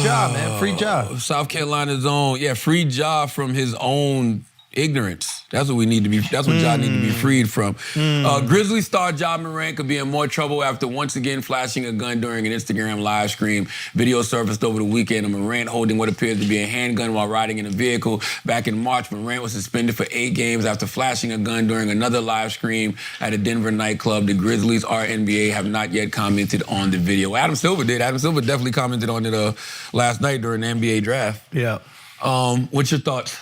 Ja, man. Free Ja. South Carolina's own. Yeah, free Ja from his own ignorance. That's what we need to be. That's what Ja need to be freed from. Grizzlies star Ja Morant could be in more trouble after once again flashing a gun during an Instagram live stream. Video surfaced over the weekend of Morant holding what appears to be a handgun while riding in a vehicle. Back in March, Morant was suspended for 8 games after flashing a gun during another live stream at a Denver nightclub. The Grizzlies or NBA have not yet commented on the video. Adam Silver did. Adam Silver definitely commented on it last night during the NBA draft. Yeah. What's your thoughts?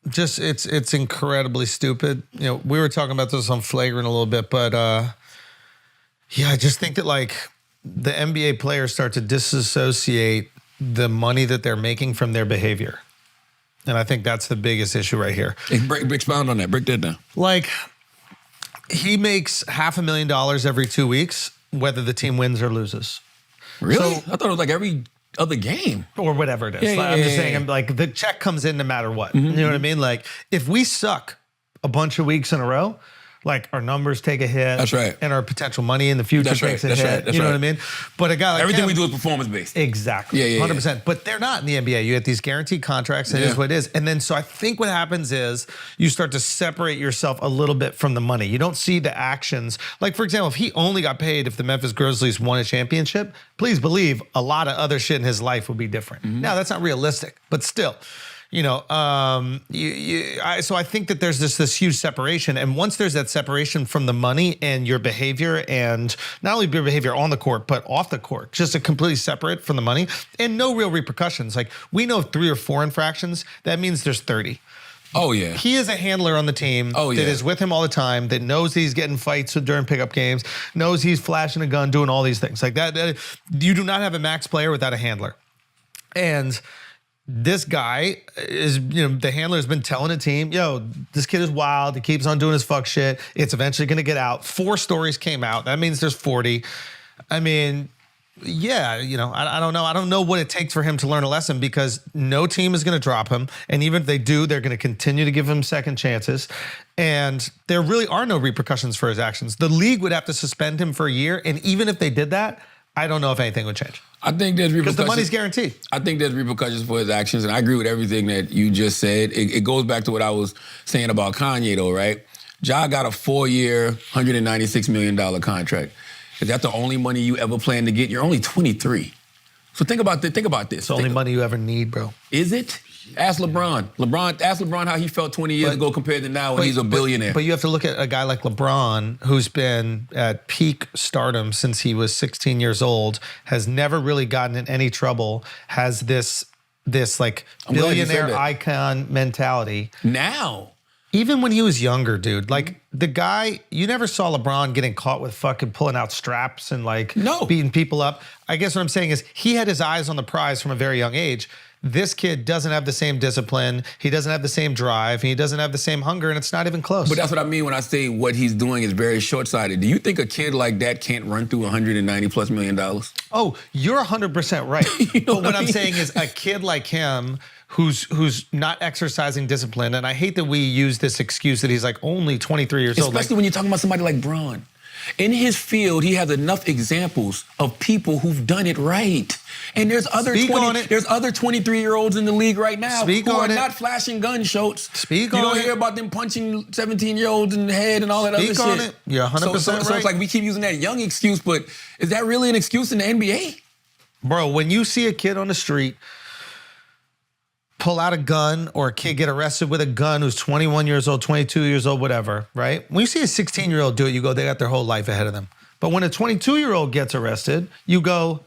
Just it's incredibly stupid. You know, we were talking about this on Flagrant a little bit, but yeah, I just think that like the NBA players start to disassociate the money that they're making from their behavior. And I think that's the biggest issue right here. Expound on that. Break that down. Like, he makes $500,000 every 2 weeks, whether the team wins or loses. Really? So, I thought it was like every other game. Or whatever it is. I'm just saying, like, the check comes in no matter what. You know what I mean? Like, if we suck a bunch of weeks in a row, like, our numbers take a hit. That's right. And our potential money in the future takes a hit. Right. That's you know what I mean? But a guy like everything him, we do is performance-based. Exactly. Yeah. 100%. But they're not in the NBA. You get these guaranteed contracts, and it is what it is. And then, so I think what happens is you start to separate yourself a little bit from the money. You don't see the actions. Like, for example, if he only got paid if the Memphis Grizzlies won a championship, please believe a lot of other shit in his life would be different. Now, that's not realistic, but still. You know, so I think that there's this huge separation. And once there's that separation from the money and your behavior, and not only your behavior on the court, but off the court, just a completely separate from the money and no real repercussions. Like, we know 3 or 4 infractions, that means there's 30. Oh, yeah. He is a handler on the team that is with him all the time, that knows he's getting fights during pickup games, knows he's flashing a gun, doing all these things. Like that you do not have a max player without a handler. And this guy is, you know, the handler has been telling the team, yo, this kid is wild. He keeps on doing his fuck shit. It's eventually going to get out. 4 stories came out. That means there's 40. I mean, yeah, you know, I don't know. I don't know what it takes for him to learn a lesson, because no team is going to drop him. And even if they do, they're going to continue to give him second chances. And there really are no repercussions for his actions. The league would have to suspend him for a year. And even if they did that, I don't know if anything would change. I think there's repercussions. Because the money's guaranteed. I think there's repercussions for his actions, and I agree with everything that you just said. It goes back to what I was saying about Kanye, though, right? Ja got a 4-year, $196 million contract. Is that the only money you ever plan to get? You're only 23. So think about this. It's the only money you ever need, bro. Is it? Ask LeBron. Ask LeBron how he felt 20 years ago compared to now when he's a billionaire. But you have to look at a guy like LeBron, who's been at peak stardom since he was 16 years old, has never really gotten in any trouble, has this like billionaire icon mentality. Now. Even when he was younger, dude, like the guy, you never saw LeBron getting caught with fucking pulling out straps and like beating people up. I guess what I'm saying is he had his eyes on the prize from a very young age. This kid doesn't have the same discipline. He doesn't have the same drive. He doesn't have the same hunger, and it's not even close. But that's what I mean when I say what he's doing is very short-sighted. Do you think a kid like that can't run through $190+ million? Oh, you're 100% right. But what I'm saying is a kid like him who's not exercising discipline, and I hate that we use this excuse that he's like only 23 years old. Especially when you're talking about somebody like Bron. In his field, he has enough examples of people who've done it right. And there's other 23-year-olds in the league right now who are not flashing gun shows. You don't hear about them punching 17-year-olds in the head and all that other shit. Speak on it. You're 100% right. So it's like we keep using that young excuse, but is that really an excuse in the NBA? Bro, when you see a kid on the street pull out a gun, or a kid get arrested with a gun who's 21 years old, 22 years old, whatever, right? When you see a 16-year-old do it, you go, they got their whole life ahead of them. But when a 22-year-old gets arrested, you go,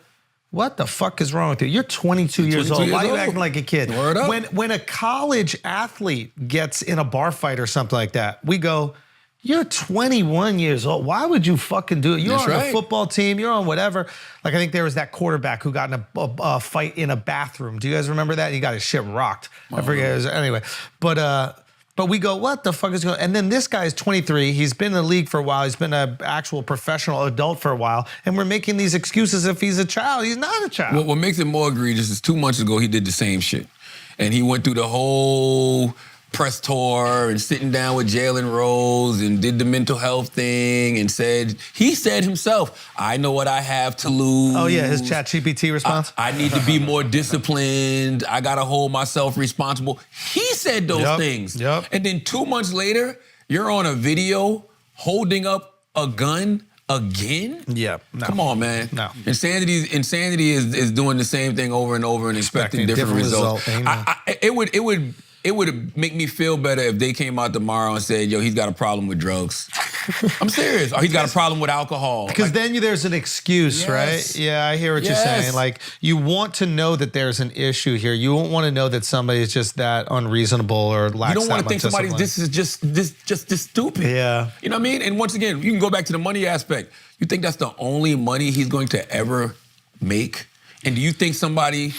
what the fuck is wrong with you? You're 22 years old. Why are you acting like a kid? Word up. When a college athlete gets in a bar fight or something like that, we go, you're 21 years old. Why would you fucking do it? You're on the football team. You're on whatever. Like, I think there was that quarterback who got in a fight in a bathroom. Do you guys remember that? He got his shit rocked. I forget. Anyway, but we go, what the fuck is going on? And then this guy is 23. He's been in the league for a while. He's been an actual professional adult for a while. And we're making these excuses if he's a child. He's not a child. What makes it more egregious is 2 months ago, he did the same shit. And he went through the whole press tour and sitting down with Jalen Rose and did the mental health thing and he said himself, I know what I have to lose. Oh, yeah, his ChatGPT response? I need to be more disciplined. I got to hold myself responsible. He said those things. Yep. And then 2 months later, you're on a video holding up a gun again? Yeah. No. Come on, man. No. Insanity is doing the same thing over and over and expecting different results. It would make me feel better if they came out tomorrow and said, yo, he's got a problem with drugs. I'm serious. Or he's got a problem with alcohol. Because then there's an excuse, right? Yeah, I hear what you're saying. Like, you want to know that there's an issue here. You won't want to know that somebody is just that unreasonable or lacks that much discipline. You don't want to think somebody's this stupid. Yeah. You know what I mean? And once again, you can go back to the money aspect. You think that's the only money he's going to ever make? And do you think somebody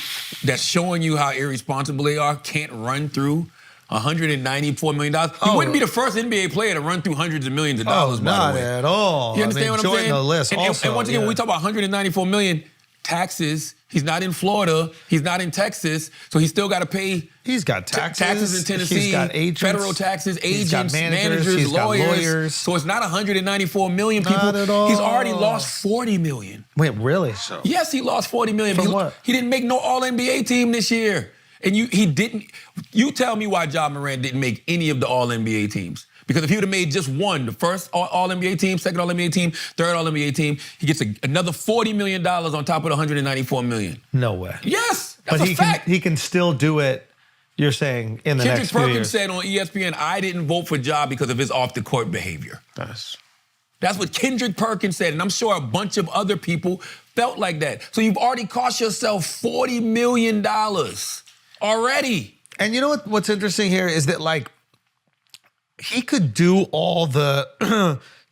that's showing you how irresponsible they are can't run through $194 million? He wouldn't be the first NBA player to run through hundreds of millions of dollars, by the way. Not at all. You understand what I'm saying? The list and once again, when we talk about $194 million, taxes, he's not in Florida, he's not in Texas, so he's still got to pay. He's got taxes. Taxes in Tennessee. He's got agents. Federal taxes, agents, managers, he's lawyers. Got lawyers. So it's not 194 million people. Not at all. He's already lost 40 million. Wait, really? So yes, he lost 40 million. From what? He didn't make no All-NBA team this year. And he didn't. You tell me why Ja Morant didn't make any of the All-NBA teams. Because if he would have made just one, the first All-NBA team, second All-NBA team, third All-NBA team, he gets another $40 million on top of the $194 million. No way. Yes, that's a fact. He can still do it, you're saying, in the next few years. Kendrick Perkins said on ESPN, I didn't vote for Ja because of his off-the-court behavior. That's what Kendrick Perkins said, and I'm sure a bunch of other people felt like that. So you've already cost yourself $40 million already. And you know what's interesting here is that, like, he could do all the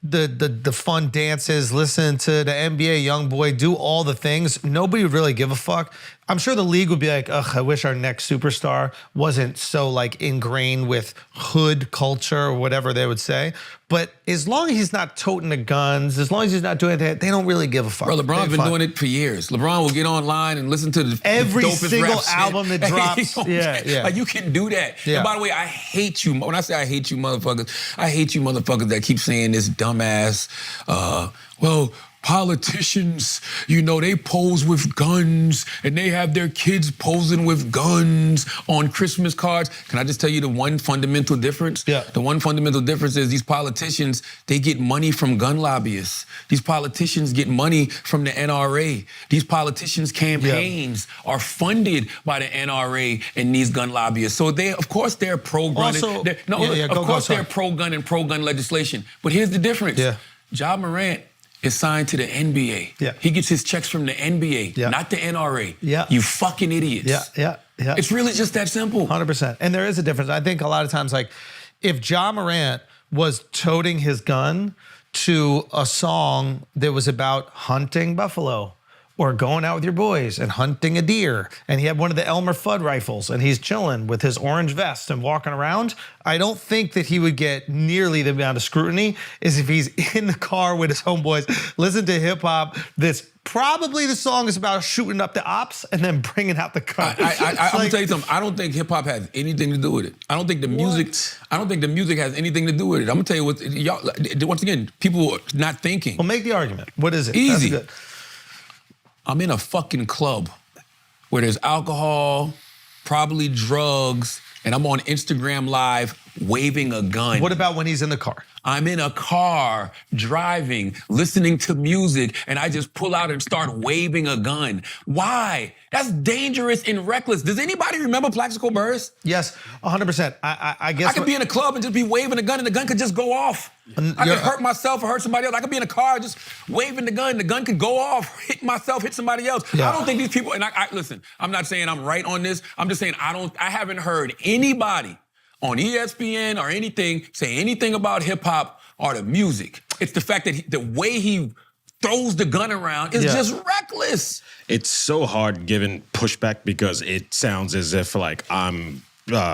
the fun dances, listen to the NBA YoungBoy, do all the things. Nobody would really give a fuck. I'm sure the league would be like, ugh, I wish our next superstar wasn't so like ingrained with hood culture or whatever they would say. But as long as he's not toting the guns, as long as he's not doing that, they don't really give a fuck. Bro, LeBron's been doing it for years. LeBron will get online and listen to every dopest single rap album shit. that drops. Yeah. Like, you can do that. Yeah. And by the way, I hate you. When I say I hate you motherfuckers, I hate you motherfuckers that keep saying this dumbass, well, politicians, you know, they pose with guns and they have their kids posing with guns on Christmas cards. Can I just tell you the one fundamental difference? Yeah. The one fundamental difference is these politicians, they get money from gun lobbyists. These politicians get money from the NRA. These politicians' campaigns are funded by the NRA and these gun lobbyists. So of course they're pro-gun. They're pro-gun and pro-gun legislation. But here's the difference. Ja Morant is signed to the NBA. Yeah. He gets his checks from the NBA, not the NRA. Yeah. You fucking idiots. Yeah. It's really just that simple. 100%. And there is a difference. I think a lot of times, like, if Ja Morant was toting his gun to a song that was about hunting buffalo or going out with your boys and hunting a deer, and he had one of the Elmer Fudd rifles and he's chilling with his orange vest and walking around, I don't think that he would get nearly the amount of scrutiny as if he's in the car with his homeboys, listen to hip hop that's probably the song is about shooting up the ops and then bringing out the gun. I'm gonna tell you something. I don't think hip hop has anything to do with it. I don't think the music. I don't think the music has anything to do with it. I'm gonna tell you what. Y'all, once again, people are not thinking. Well, make the argument. What is it? Easy. That's good. I'm in a fucking club where there's alcohol, probably drugs, and I'm on Instagram Live waving a gun. What about when he's in the car? I'm in a car, driving, listening to music, and I just pull out and start waving a gun. Why? That's dangerous and reckless. Does anybody remember Plaxico Burress? Yes, 100%. I guess I could be in a club and just be waving a gun, and the gun could just go off. I could hurt myself or hurt somebody else. I could be in a car just waving the gun could go off, hit myself, hit somebody else. Yeah. I don't think these people, and I listen, I'm not saying I'm right on this. I'm just saying I haven't heard anybody on ESPN or anything say anything about hip hop or the music. It's the fact that the way he throws the gun around is just reckless. It's so hard giving pushback because it sounds as if like I'm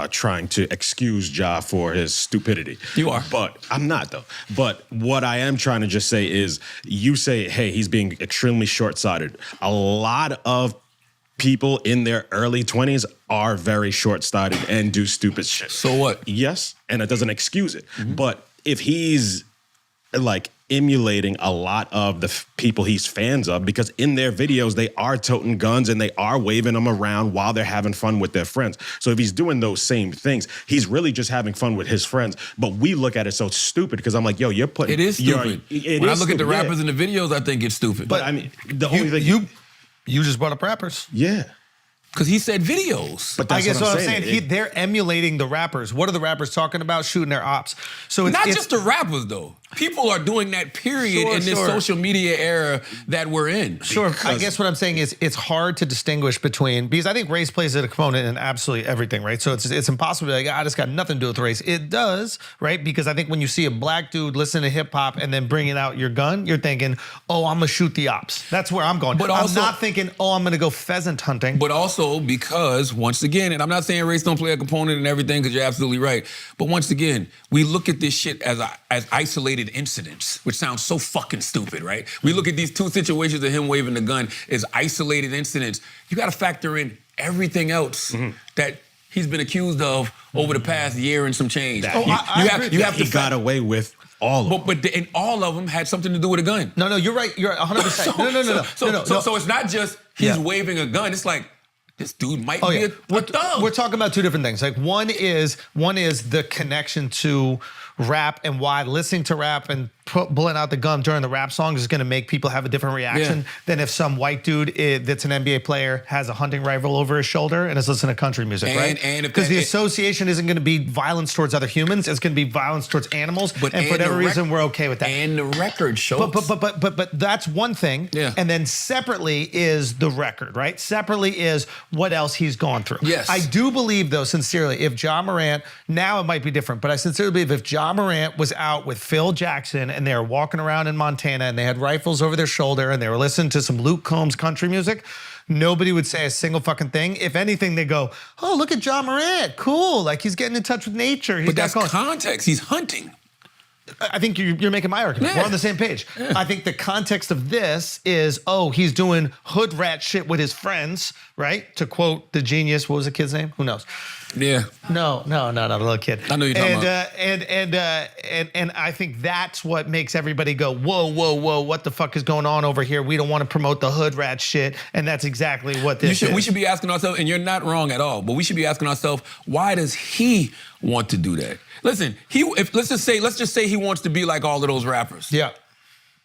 trying to excuse Ja for his stupidity. You are. But I'm not, though. But what I am trying to just say is, you say, hey, he's being extremely short-sighted. A lot of people in their early 20s are very short-sighted and do stupid shit. So what? Yes, and it doesn't excuse it. But if he's like emulating a lot of the people he's fans of, because in their videos they are toting guns and they are waving them around while they're having fun with their friends. So if he's doing those same things, he's really just having fun with his friends. But we look at it so stupid because I'm like, yo, you're putting... It is stupid. When I look at the rappers in the videos, I think it's stupid. But I mean, the only thing... You just brought up rappers. Yeah. Because he said videos. But that's I guess what I'm saying. They're emulating the rappers. What are the rappers talking about? Shooting their ops. So it's not just the rappers, though. People are doing that, period, in this social media era that we're in. Sure. I guess what I'm saying is it's hard to distinguish between, because I think race plays a component in absolutely everything, right? So it's impossible to be like, it's got nothing to do with race. It does, right? Because I think when you see a black dude listen to hip hop and then bringing out your gun, you're thinking, oh, I'm going to shoot the ops. That's where I'm going. But also, I'm not thinking, oh, I'm going to go pheasant hunting. But also because, once again, and I'm not saying race don't play a component in everything, because you're absolutely right. But once again, we look at this shit as isolated incidents, which sounds so fucking stupid, right? We look at these two situations of him waving the gun as isolated incidents. You got to factor in everything else that he's been accused of over the past year and some change. He got away with all of them. And all of them had something to do with a gun. No, you're right. You're 100%. No. So it's not just he's waving a gun. It's like, this dude might be a thug. We're talking about two different things. Like one is the connection to rap and why listening to rap and pulling out the gun during the rap songs is going to make people have a different reaction than if some white dude that's an NBA player has a hunting rifle over his shoulder and is listening to country music, right? Because the association isn't going to be violence towards other humans; it's going to be violence towards animals. And for whatever reason, we're okay with that. And the record shows. But that's one thing. Yeah. And then separately is the record, right? Separately is what else he's gone through. Yes. I do believe, though, sincerely, if Ja Morant, now it might be different, but I sincerely believe if Ja Morant was out with Phil Jackson and they were walking around in Montana and they had rifles over their shoulder and they were listening to some Luke Combs country music, nobody would say a single fucking thing. If anything, they go, oh, look at Ja Morant. Cool. Like, he's getting in touch with nature. But that's context. He's hunting. I think you're making my argument. We're on the same page. I think the context of this is, he's doing hood rat shit with his friends, right? To quote the genius, what was the kid's name? Who knows? Yeah. No, not a little kid. I know you're talking about. And I think that's what makes everybody go, whoa, what the fuck is going on over here? We don't want to promote the hood rat shit, and that's exactly what this is. We should be asking ourselves, and you're not wrong at all, but we should be asking ourselves, why does he want to do that? Listen, let's just say he wants to be like all of those rappers. Yeah.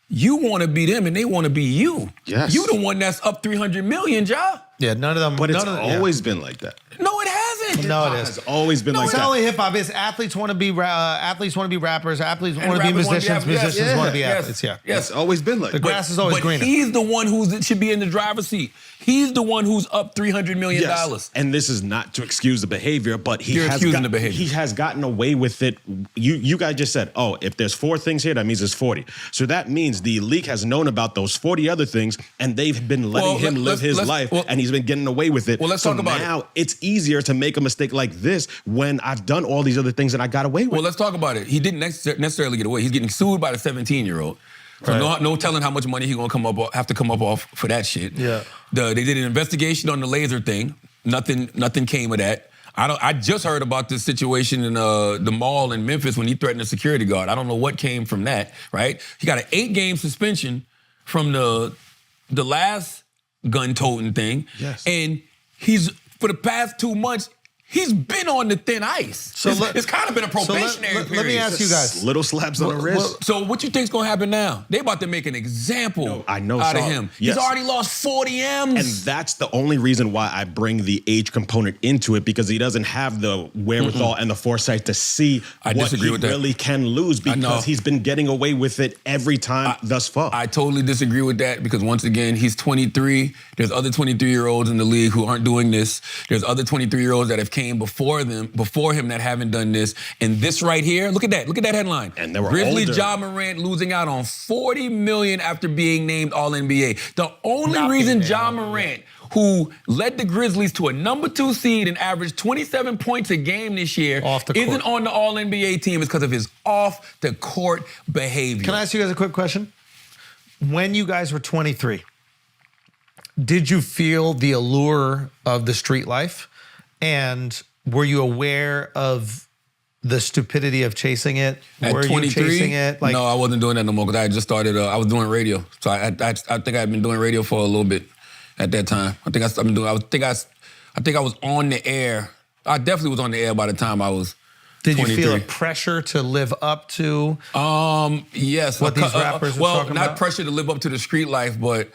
You want to be them, and they want to be you. Yes. You the one that's up 300 million, Ja. Yeah, none of them. But it's always been like that. No, it hasn't. No, it is. It's always been like that. It's not only hip hop. It's athletes want to be rappers. Athletes want to be musicians. Musicians want to be athletes. Yeah. It's always been like that. The grass is always greener. But he's the one who should be in the driver's seat. He's the one who's up $300 million. Yes. And this is not to excuse the behavior, but You're excusing the behavior. He has gotten away with it. You guys just said, if there's 4 things here, that means there's 40. So that means the league has known about those 40 other things, and they've been letting him live his life, and he's been getting away with it. Well, let's talk about it. Now it's easier to make a mistake like this when I've done all these other things and I got away with. Well, let's talk about it. He didn't necessarily get away. He's getting sued by the 17-year-old. So no telling how much money he's gonna have to come up off for that shit. Yeah. They did an investigation on the laser thing. Nothing came of that. I just heard about this situation in the mall in Memphis when he threatened a security guard. I don't know what came from that, right? He got an 8-game suspension from the last gun-toting thing. Yes. And he's, for the past 2 months, he's been on the thin ice. So it's kind of been a probationary period. Let me ask you guys. Little slaps on the wrist. So what you think's gonna happen now? They about to make an example out of him. Yes. He's already lost 40 M's. And that's the only reason why I bring the age component into it, because he doesn't have the wherewithal and the foresight to see what he really can lose, because he's been getting away with it every time thus far. I totally disagree with that, because once again, he's 23. There's other 23-year-olds in the league who aren't doing this. There's other 23-year-olds that have came before him that haven't done this. And this right here, look at that headline. And they were Grizzly older. Ja Morant losing out on $40 million after being named All-NBA. The only reason Ja Morant, who led the Grizzlies to a number 2 seed and averaged 27 points a game this year, isn't on the All-NBA team is because of his off-the-court behavior. Can I ask you guys a quick question? When you guys were 23, did you feel the allure of the street life? And were you aware of the stupidity of chasing it? At were 23, you chasing it? No, I wasn't doing that no more because I had just started. I was doing radio, so I think I had been doing radio for a little bit at that time. I think I was on the air. I definitely was on the air by the time I was. Did 23. you feel a pressure to live up to? Yes. What these rappers are talking about? Well, not pressure to live up to the street life, but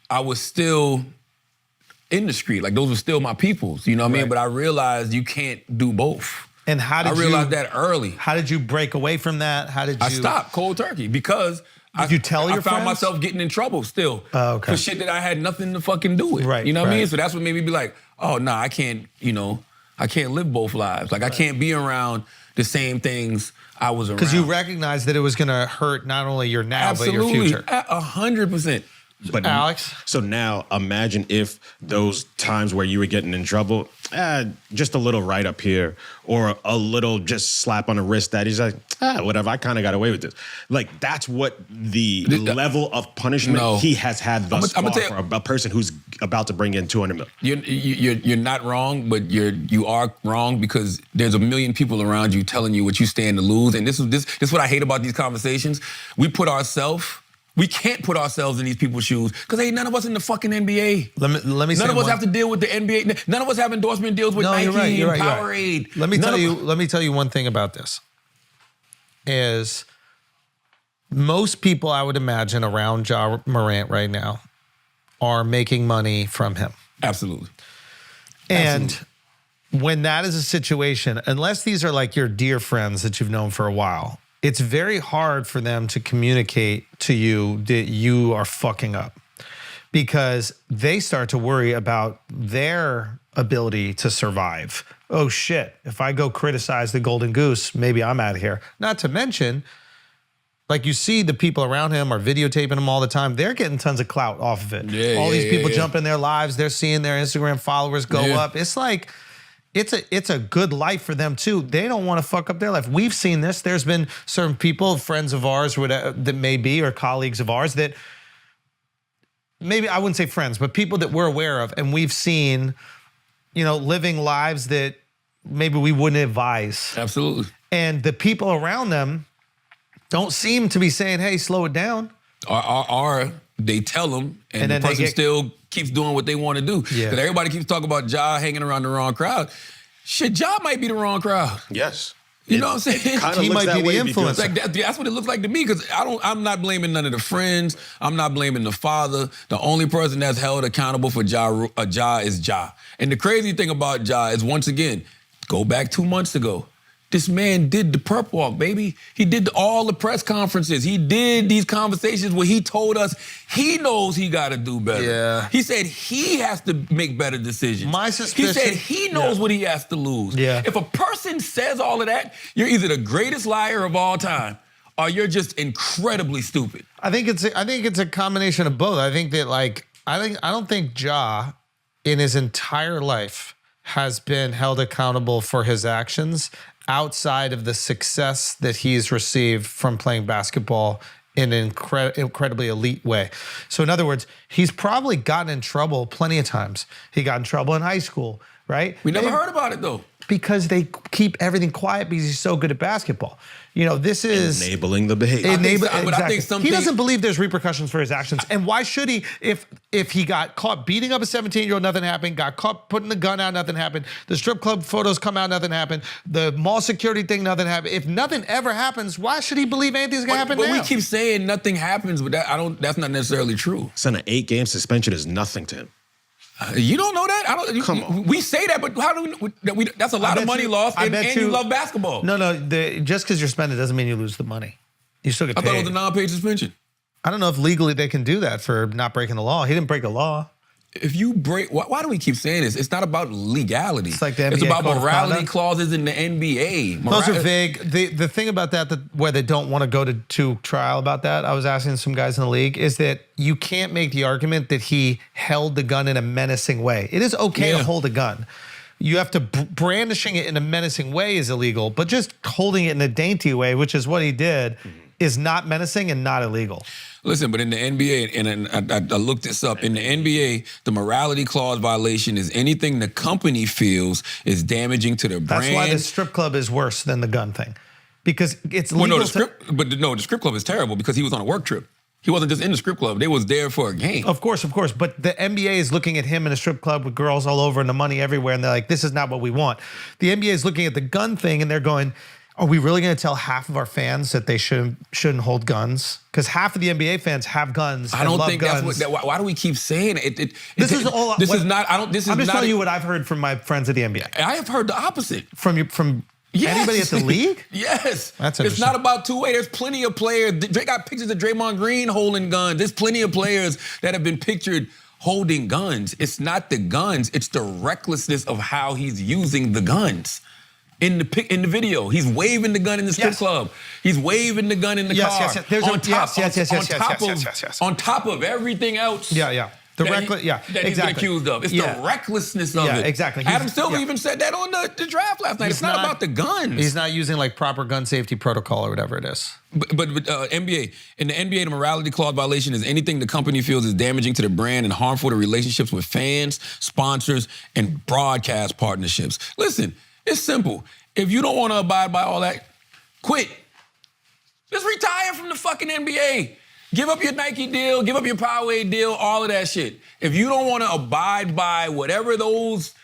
I was still in the street. Like, those were still my peoples, you know what I mean? But I realized you can't do both. And how did I realized that early. How did you break away from that? How did you? I stopped cold turkey because Did you tell your I found friends? myself getting in trouble still for shit that I had nothing to fucking do with. Right. You know what I mean? So that's what made me be like, oh, nah, I can't live both lives. Like, I can't be around the same things I was around. Because you recognized that it was going to hurt not only your now, but your future. 100%. But Alex? So now imagine if those times where you were getting in trouble, just a little right up here or a little just slap on the wrist that he's like, whatever, I kind of got away with this. Like, that's what the level of punishment he has had thus far for a person who's about to bring in $200 million. You're not wrong, but you are wrong because there's a million people around you telling you what you stand to lose. And this is what I hate about these conversations. We can't put ourselves in these people's shoes because ain't none of us in the fucking NBA. Let me say none of us have to deal with the NBA. None of us have endorsement deals with Nike and Powerade. Let me tell you one thing about this. Is most people, I would imagine, around Ja Morant right now are making money from him. Absolutely. And when that is a situation, unless these are like your dear friends that you've known for a while, it's very hard for them to communicate to you that you are fucking up because they start to worry about their ability to survive. Oh shit, if I go criticize the Golden Goose, maybe I'm out of here. Not to mention, like you see the people around him are videotaping him all the time. They're getting tons of clout off of it. All these people jump in their lives. They're seeing their Instagram followers go up. It's like, it's a good life for them too. They don't want to fuck up their life. We've seen this. There's been certain people, friends of ours that may be, or colleagues of ours that maybe, I wouldn't say friends, but people that we're aware of, and we've seen, living lives that maybe we wouldn't advise. Absolutely. And the people around them don't seem to be saying, hey, slow it down. Or they tell them, and the person still keeps doing what they want to do. Because everybody keeps talking about Ja hanging around the wrong crowd. Shit, Ja might be the wrong crowd. Yes. You know what I'm saying? He might be the influencer. Like that's what it looks like to me, because I'm not blaming none of the friends. I'm not blaming the father. The only person that's held accountable for Ja is Ja. And the crazy thing about Ja is, once again, go back 2 months ago. This man did the perp walk, baby. He did all the press conferences. He did these conversations where he told us he knows he got to do better. Yeah. He said he has to make better decisions. My suspicion. He said he knows what he has to lose. Yeah. If a person says all of that, you're either the greatest liar of all time or you're just incredibly stupid. I think it's a combination of both. I think that I don't think Ja in his entire life has been held accountable for his actions outside of the success that he's received from playing basketball in an incredibly elite way. So in other words, he's probably gotten in trouble plenty of times. He got in trouble in high school, right? We never heard about it though. Because they keep everything quiet because he's so good at basketball. This is enabling the behavior. But I think he doesn't believe there's repercussions for his actions. And why should he? If he got caught beating up a 17-year-old, nothing happened. Got caught putting the gun out, nothing happened. The strip club photos come out, nothing happened. The mall security thing, nothing happened. If nothing ever happens, why should he believe anything's gonna happen now? But we keep saying nothing happens, but that's not necessarily true. Son, an 8-game suspension is nothing to him. You don't know that? Come on. We say that, but how do we? That's a lot of money lost, and you love basketball. No, just because you're spending doesn't mean you lose the money. You still get paid. I thought it was a non-paid suspension. I don't know if legally they can do that for not breaking the law. He didn't break the law. If you break, why do we keep saying this? It's not about legality. It's like the NBA It's about code of morality conduct. clauses in the NBA. Those are vague. The thing about that where they don't want to go to trial about that, I was asking some guys in the league, is that you can't make the argument that he held the gun in a menacing way. It is okay to hold a gun. You have to brandishing it in a menacing way is illegal, but just holding it in a dainty way, which is what he did, is not menacing and not illegal. Listen, but in the NBA, and I looked this up, in the NBA, the morality clause violation is anything the company feels is damaging to their brand. That's why the strip club is worse than the gun thing. Because it's legal the strip club is terrible because he was on a work trip. He wasn't just in the strip club. They was there for a game. Of course. But the NBA is looking at him in a strip club with girls all over and the money everywhere, and they're like, this is not what we want. The NBA is looking at the gun thing, and they're going, are we really going to tell half of our fans that they shouldn't hold guns? Because half of the NBA fans have guns. I don't think guns. that's what. Why do we keep saying it? This is all. This is not. I'm just telling you what I've heard from my friends at the NBA. I have heard the opposite from. Yes. Anybody at the league? Yes. That's It's not about two-way. There's plenty of players. Drake got pictures of Draymond Green holding guns. There's plenty of players that have been pictured holding guns. It's not the guns. It's the recklessness of how he's using the guns. In the video, he's waving the gun in the strip club. He's waving the gun in the car. On top of everything else. Yeah. The reckless, that he's been accused of. It's the recklessness of it. Yeah, exactly. Adam Silver even said that on the draft last night. It's not about the guns. He's not using like proper gun safety protocol or whatever it is. But NBA, in the NBA, the morality clause violation is anything the company feels is damaging to the brand and harmful to relationships with fans, sponsors, and broadcast partnerships. Listen, it's simple. If you don't want to abide by all that, quit. Just retire from the fucking NBA. Give up your Nike deal, give up your Poway deal, all of that shit. If you don't want to abide by whatever those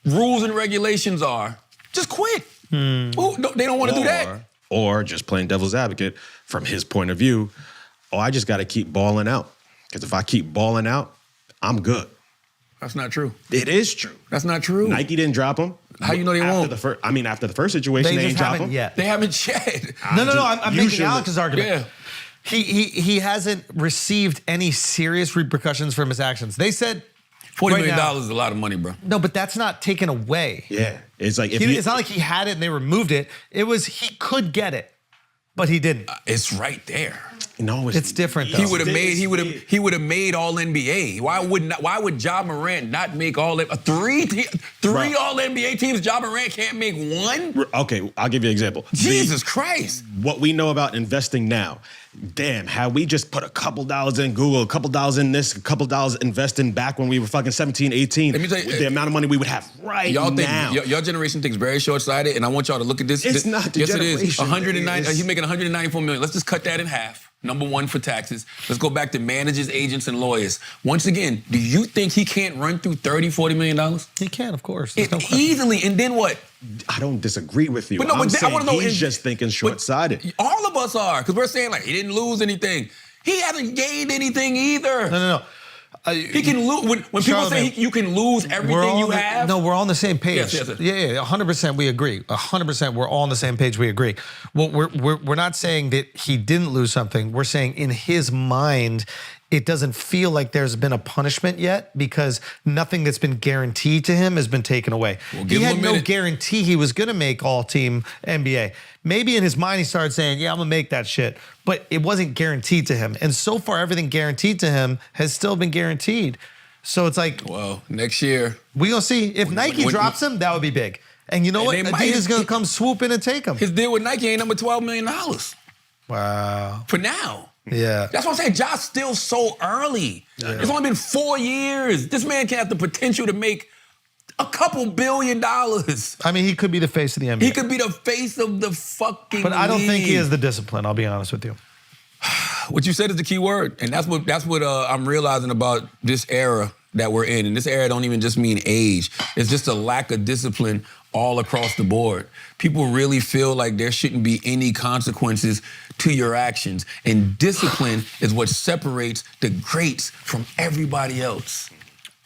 rules and regulations are, just quit. They don't want to do that. Or just playing devil's advocate from his point of view, I just got to keep balling out. Because if I keep balling out, I'm good. That's not true. It is true. That's not true. Nike didn't drop him. How you know they won't? After the first situation, they ain't drop him yet. They haven't yet. No. I'm making Alex's argument. Yeah. He hasn't received any serious repercussions from his actions. They said $40 million is a lot of money, bro. No, but that's not taken away. Yeah. It's like it's not like he had it and they removed it. It was he could get it, but he didn't. It's right there. No, it's different though. He would have made all NBA. Why would Ja Morant not make all three all NBA teams? Ja Morant can't make one? Okay, I'll give you an example. Jesus Christ. What we know about investing now. Damn, had we just put a couple dollars in Google, a couple dollars in this, a couple dollars investing back when we were fucking 17, 18, Let me tell you, the amount of money we would have now. Your generation thinks very short-sighted, and I want y'all to look at this. It's not the generation. Yes, it is. 109. He's making 194 million. Let's just cut that in half. Number one for taxes. Let's go back to managers, agents, and lawyers. Once again, do you think he can't run through $30-40 million? He can, of course. Easily, and then what? I don't disagree with you. But no, I'm saying I want to know. He's just thinking short-sighted. All of us are, because we're saying like he didn't lose anything. He hasn't gained anything either. No. He can lose when people say you can lose everything you have. No, we're all on the same page. Yes. Yeah, 100%. We agree. 100%. We're all on the same page. We agree. Well, we're not saying that he didn't lose something. We're saying in his mind, it doesn't feel like there's been a punishment yet because nothing that's been guaranteed to him has been taken away. He had no guarantee he was going to make all-team NBA. Maybe in his mind he started saying, yeah, I'm going to make that shit. But it wasn't guaranteed to him. And so far, everything guaranteed to him has still been guaranteed. So it's like... Well, next year... We're going to see. If Nike drops him, that would be big. And you know what? Adidas going to come swoop in and take him. His deal with Nike ain't number $12 million. Wow. For now. Yeah. That's what I'm saying. Josh's still so early. Yeah. It's only been 4 years. This man can have the potential to make a couple $1 billion. I mean, he could be the face of the NBA. He could be the face of the fucking But I don't think he has the discipline, I'll be honest with you. What you said is the key word. And that's what I'm realizing about this era that we're in. And this era don't even just mean age. It's just a lack of discipline all across the board. People really feel like there shouldn't be any consequences to your actions. And discipline is what separates the greats from everybody else.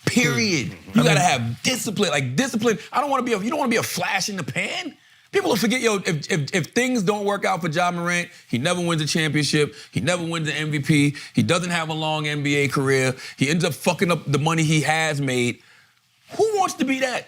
Period. You gotta have discipline. Like discipline, you don't wanna be a flash in the pan. People will forget, if things don't work out for Ja Morant, he never wins a championship, he never wins an MVP, he doesn't have a long NBA career, he ends up fucking up the money he has made. Who wants to be that?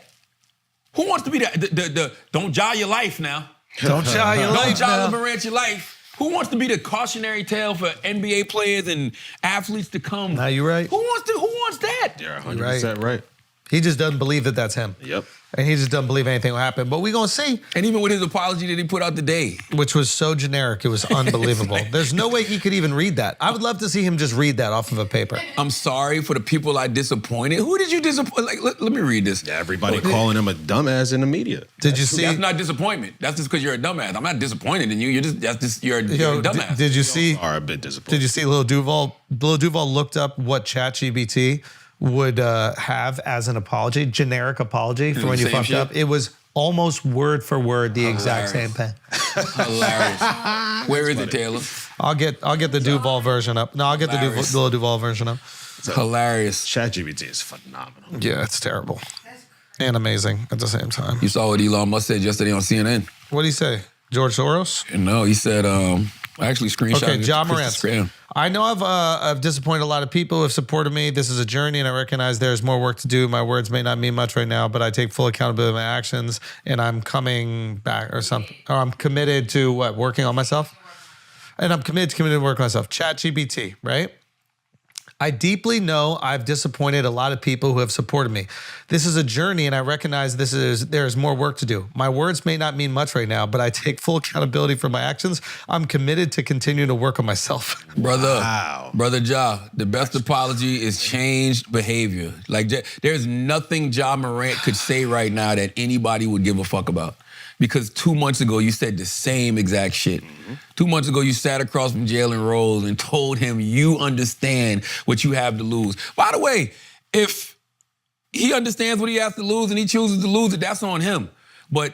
Who wants to be that? Don't Ja your life now. Don't Ja your life now. Don't Ja Morant your life. Who wants to be the cautionary tale for NBA players and athletes to come? Now you're right. Who wants that? You're 100% right. He just doesn't believe that that's him. Yep. And he just doesn't believe anything will happen. But we're going to see. And even with his apology that he put out today. Which was so generic, it was unbelievable. There's no way he could even read that. I would love to see him just read that off of a paper. I'm sorry for the people I disappointed. Who did you disappoint? Like, let me read this. Everybody calling him a dumbass in the media. Did you see? That's not disappointment. That's just because you're a dumbass. I'm not disappointed in you. You're a dumbass. Did you see? Are a bit disappointed. Did you see Lil Duval? Lil Duval looked up what ChatGPT would have as an apology, generic apology for when you fucked up. It was almost word for word the exact same thing. Hilarious. Where is it, Taylor? I'll get the Duval version up. No, I'll get the Lil Duval version up. Hilarious. ChatGPT is phenomenal. Yeah, it's terrible and amazing at the same time. You saw what Elon Musk said yesterday on CNN. What did he say? George Soros? No, he said, I actually screenshot Okay, it. Ja Morant. I know I've disappointed a lot of people who have supported me. This is a journey, and I recognize there's more work to do. My words may not mean much right now, but I take full accountability of my actions, and I'm coming back or something. Or I'm committed to working on myself? And I'm committed to work on myself. ChatGPT, right? I deeply know I've disappointed a lot of people who have supported me. This is a journey, and I recognize there's more work to do. My words may not mean much right now, but I take full accountability for my actions. I'm committed to continue to work on myself. Brother Ja, the best apology is changed behavior. Like, there's nothing Ja Morant could say right now that anybody would give a fuck about. Because 2 months ago, you said the same exact shit. 2 months ago, you sat across from Jalen Rose and told him you understand what you have to lose. By the way, if he understands what he has to lose and he chooses to lose it, that's on him. But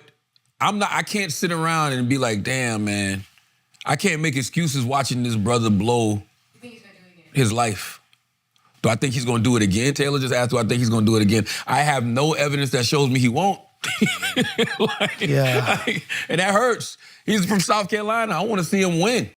I can't sit around and be like, damn, man, I can't make excuses watching this brother blow his life. Do I think he's going to do it again? Taylor just asked, do I think he's going to do it again? I have no evidence that shows me he won't. And that hurts. He's from South Carolina. I want to see him win.